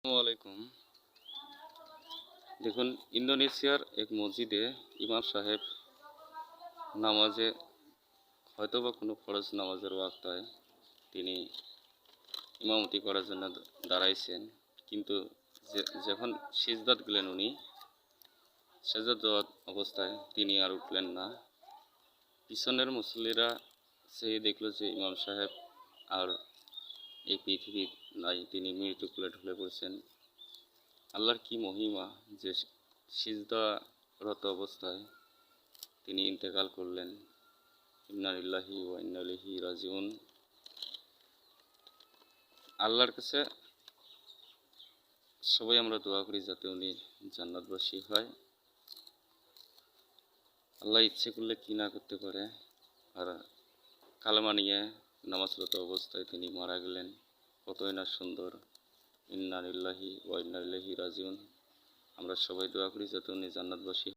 আসসালামাইকুম। দেখুন, ইন্দোনেশিয়ার এক মসজিদে ইমাম সাহেব নামাজে হয়তোবা কোনো ফরজ নামাজের ওয়াক্তায় তিনি ইমামতি করার জন্য দাঁড়াইছেন, কিন্তু যখন সিজদাত গেলেন উনি সেজদাত অবস্থায় তিনি আর উঠলেন না। পিছনের মুসল্লিরা সে দেখলো যে ইমাম সাহেব আর এই পৃথিবী নাই, তিনি মৃত্যুকুলে ঢলে পড়ছেন। আল্লাহর কি মহিমা যে সিজদারত অবস্থায় তিনি ইন্তেকাল করলেন। ইন্না লিল্লাহি ওয়া ইন্না ইলাইহি রাজিউন। আল্লাহর কাছে সবাই আমরা দোয়া করি যাতে উনি জান্নাতবাসী হয়। আল্লাহ ইচ্ছে করলে কি না করতে পারে। আর কালেমা নিয়ে নামাজরত অবস্থায় তিনি মারা গেলেন, কতই না সুন্দর। ইন্না লিল্লাহি ওয়া ইন্না ইলাইহি রাজিউন। আমরা সবাই দোয়া করি যাতে উনি জান্নাতবাসী